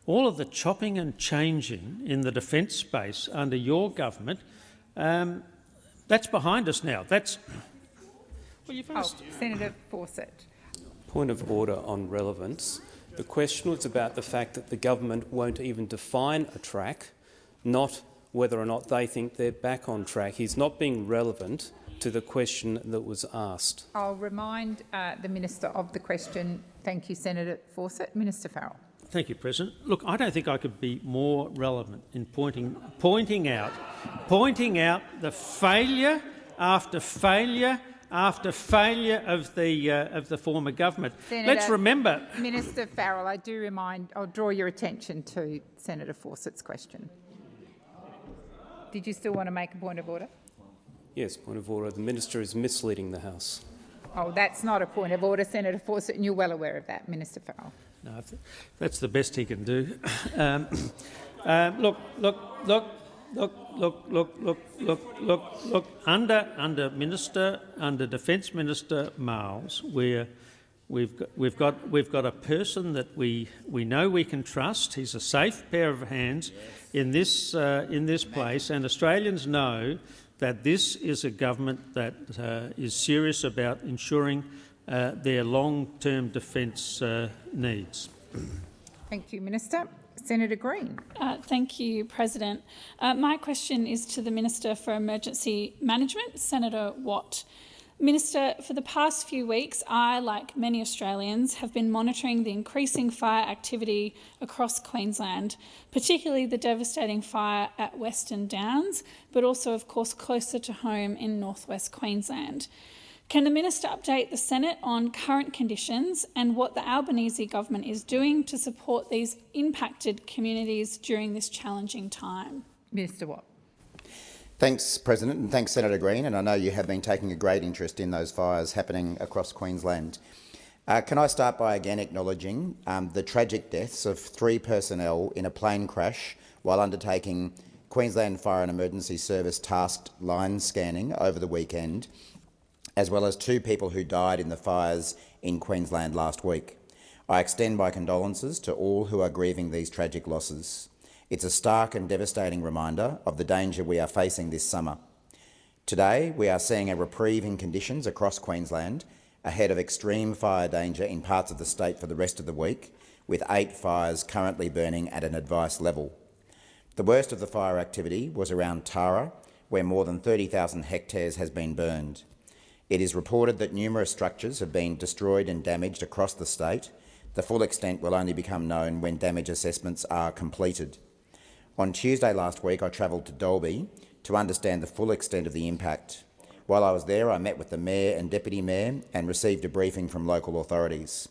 All of the chopping and changing in the defence space under your government, that's behind us now. That's well, you've asked. Senator Fawcett. Point of order on relevance. The question was about the fact that the government won't even define a track, not whether or not they think they're back on track. He's not being relevant to the question that was asked. I'll remind the minister of the question. Thank you, Senator Fawcett. Minister Farrell. Thank you, President. Look, I don't think I could be more relevant in pointing out the failure after failure after failure of the former government. Senator, let's remember, Minister Farrell. I'll draw your attention to Senator Fawcett's question. Did you still want to make a point of order? Yes, point of order. The minister is misleading the House. Oh, that's not a point of order, Senator Fawcett, and you're well aware of that, Minister Farrell. No, that's the best he can do. Look. Under Defence Minister Miles, we've got a person that we know we can trust. He's a safe pair of hands in this place, and Australians know that this is a government that is serious about ensuring their long-term defence needs. Thank you, Minister. Senator Green. Thank you, President. My question is to the Minister for Emergency Management, Senator Watt. Minister, for the past few weeks, I, like many Australians, have been monitoring the increasing fire activity across Queensland, particularly the devastating fire at Western Downs, but also, of course, closer to home in northwest Queensland. Can the minister update the Senate on current conditions and what the Albanese government is doing to support these impacted communities during this challenging time? Minister Watt. Thanks, President, and thanks, Senator Green. And I know you have been taking a great interest in those fires happening across Queensland. Can I start by again acknowledging the tragic deaths of 3 personnel in a plane crash while undertaking Queensland Fire and Emergency Service tasked line scanning over the weekend, as well as 2 people who died in the fires in Queensland last week. I extend my condolences to all who are grieving these tragic losses. It's a stark and devastating reminder of the danger we are facing this summer. Today, we are seeing a reprieve in conditions across Queensland ahead of extreme fire danger in parts of the state for the rest of the week, with 8 fires currently burning at an advice level. The worst of the fire activity was around Tara, where more than 30,000 hectares has been burned. It is reported that numerous structures have been destroyed and damaged across the state. The full extent will only become known when damage assessments are completed. On Tuesday last week, I travelled to Dalby to understand the full extent of the impact. While I was there, I met with the Mayor and Deputy Mayor and received a briefing from local authorities.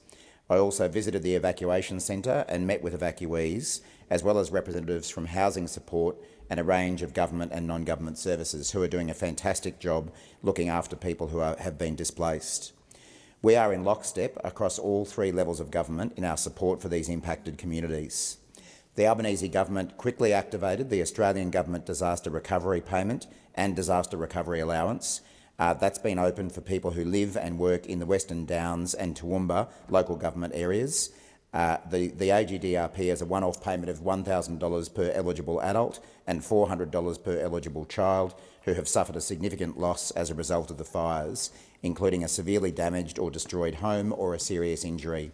I also visited the evacuation centre and met with evacuees, as well as representatives from housing support and a range of government and non-government services who are doing a fantastic job looking after people who have been displaced. We are in lockstep across all 3 levels of government in our support for these impacted communities. The Albanese government quickly activated the Australian Government Disaster Recovery Payment and Disaster Recovery Allowance. That's been open for people who live and work in the Western Downs and Toowoomba local government areas. The AGDRP has a one-off payment of $1,000 per eligible adult and $400 per eligible child who have suffered a significant loss as a result of the fires, including a severely damaged or destroyed home or a serious injury.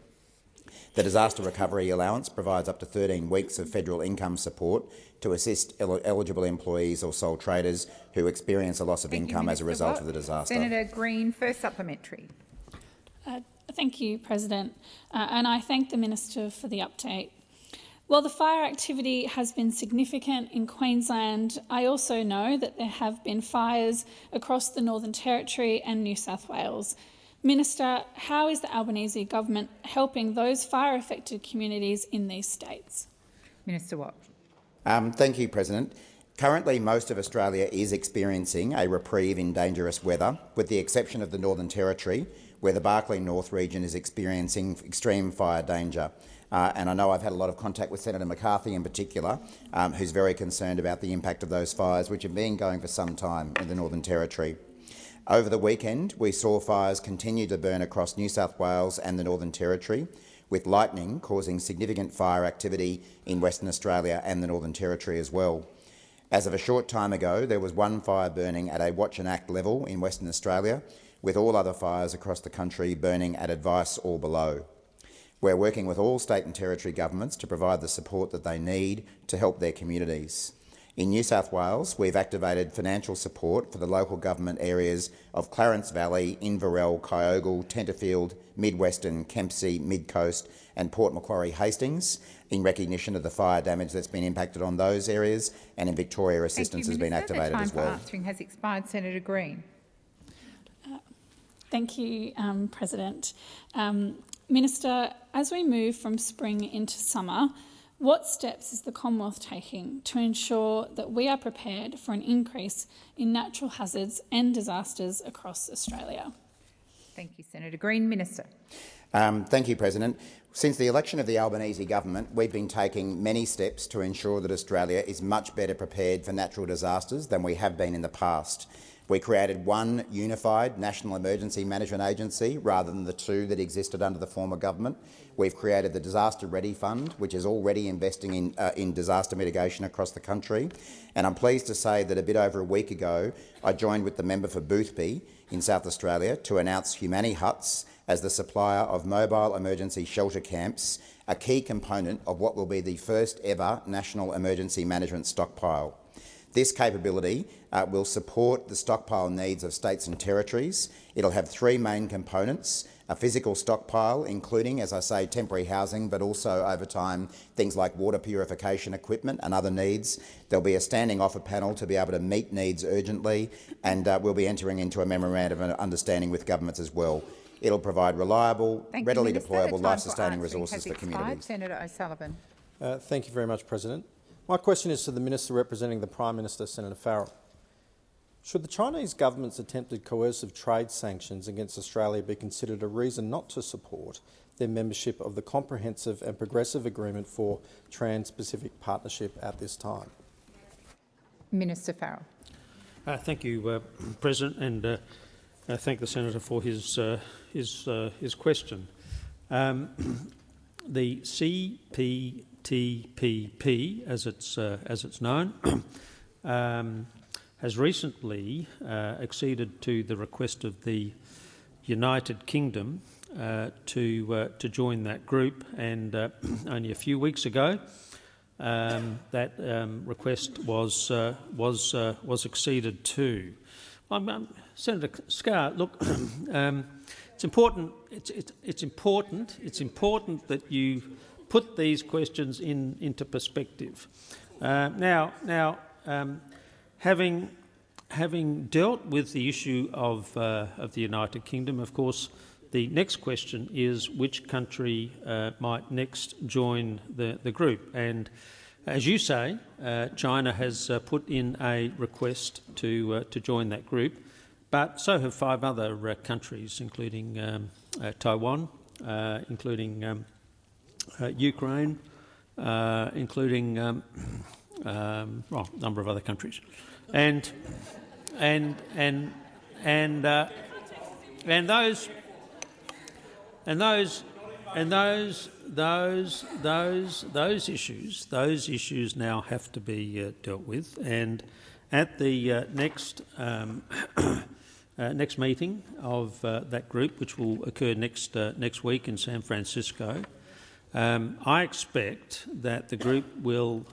The Disaster Recovery Allowance provides up to 13 weeks of federal income support to assist eligible employees or sole traders who experience a loss of income as a result of the disaster. Senator Green, first supplementary. Thank you, President, and I thank the Minister for the update. While the fire activity has been significant in Queensland, I also know that there have been fires across the Northern Territory and New South Wales. Minister, how is the Albanese government helping those fire-affected communities in these states? Minister Watt. Thank you, President. Currently, most of Australia is experiencing a reprieve in dangerous weather, with the exception of the Northern Territory, where the Barkly North region is experiencing extreme fire danger. And I know I've had a lot of contact with Senator McCarthy in particular, who's very concerned about the impact of those fires, which have been going for some time in the Northern Territory. Over the weekend, we saw fires continue to burn across New South Wales and the Northern Territory, with lightning causing significant fire activity in Western Australia and the Northern Territory as well. As of a short time ago, there was one fire burning at a watch and act level in Western Australia, with all other fires across the country burning at advice or below. We're working with all state and territory governments to provide the support that they need to help their communities. In New South Wales, we've activated financial support for the local government areas of Clarence Valley, Inverell, Kyogle, Tenterfield, Mid-Western, Kempsey, Mid-Coast and Port Macquarie Hastings in recognition of the fire damage that's been impacted on those areas, and in Victoria assistance has been activated as well. The time for answering has expired. Senator Green. Thank you, President. Minister, as we move from spring into summer, what steps is the Commonwealth taking to ensure that we are prepared for an increase in natural hazards and disasters across Australia? Thank you, Senator Green. Minister. Thank you, President. Since the election of the Albanese government, we've been taking many steps to ensure that Australia is much better prepared for natural disasters than we have been in the past. We created one unified National Emergency Management Agency rather than the 2 that existed under the former government. We've created the Disaster Ready Fund, which is already investing in disaster mitigation across the country. And I'm pleased to say that a bit over a week ago, I joined with the member for Boothby in South Australia to announce Humani Huts as the supplier of mobile emergency shelter camps, a key component of what will be the first ever National Emergency Management Stockpile. This capability will support the stockpile needs of states and territories. It'll have 3 main components: a physical stockpile, including, as I say, temporary housing, but also over time things like water purification equipment and other needs. There'll be a standing offer panel to be able to meet needs urgently, and we'll be entering into a memorandum of understanding with governments as well. It'll provide reliable, readily deployable, life-sustaining resources for communities. Senator O'Sullivan. Thank you very much, President. My question is to the Minister representing the Prime Minister, Senator Farrell. Should the Chinese government's attempted coercive trade sanctions against Australia be considered a reason not to support their membership of the Comprehensive and Progressive Agreement for Trans-Pacific Partnership at this time? Minister Farrell. Thank you, President, and I thank the senator for his question. The CPTPP, as it's known, has recently acceded to the request of the United Kingdom to join that group, and only a few weeks ago that request was acceded to. Senator Scarr, look, it's important. It's important that you put these questions into perspective. Having dealt with the issue of the United Kingdom, of course, the next question is which country might next join the group. And as you say, China has put in a request to join that group, but so have 5 other countries, including Taiwan, including Ukraine, including a number of other countries, and those issues now have to be dealt with. And at the next meeting of that group, which will occur next week in San Francisco, I expect that the group will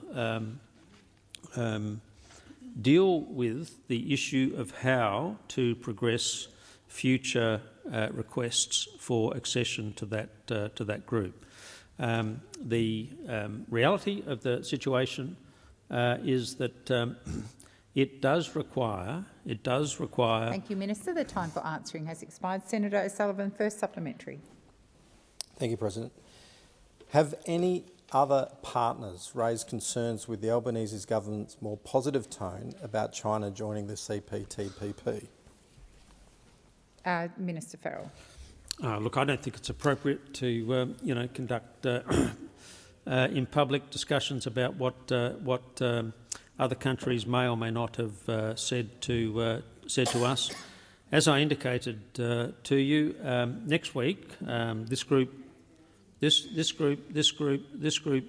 deal with the issue of how to progress future requests for accession to that group. The reality of the situation is that it does require. Thank you, Minister. The time for answering has expired. Senator O'Sullivan, first supplementary. Thank you, President. Have any other partners raised concerns with the Albanese government's more positive tone about China joining the CPTPP? Minister Farrell. Look, I don't think it's appropriate to conduct in public discussions about what other countries may or may not have said to us. As I indicated to you, next week this group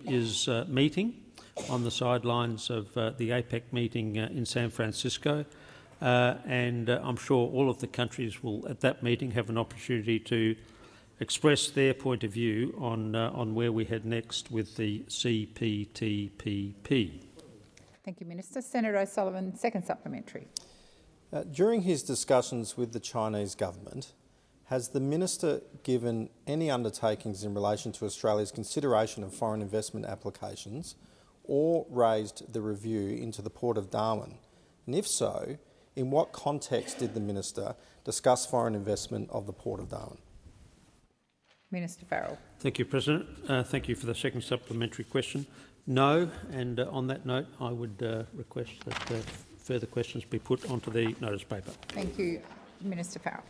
is meeting on the sidelines of the APEC meeting in San Francisco, and I'm sure all of the countries will at that meeting have an opportunity to express their point of view on where we head next with the CPTPP. Thank you, Minister. Senator O'Sullivan, second supplementary. During his discussions with the Chinese government, has the minister given any undertakings in relation to Australia's consideration of foreign investment applications or raised the review into the Port of Darwin? And if so, in what context did the minister discuss foreign investment of the Port of Darwin? Minister Farrell. Thank you, President. Thank you for the second supplementary question. No, and on that note, I would request that further questions be put onto the notice paper. Thank you, Minister Farrell.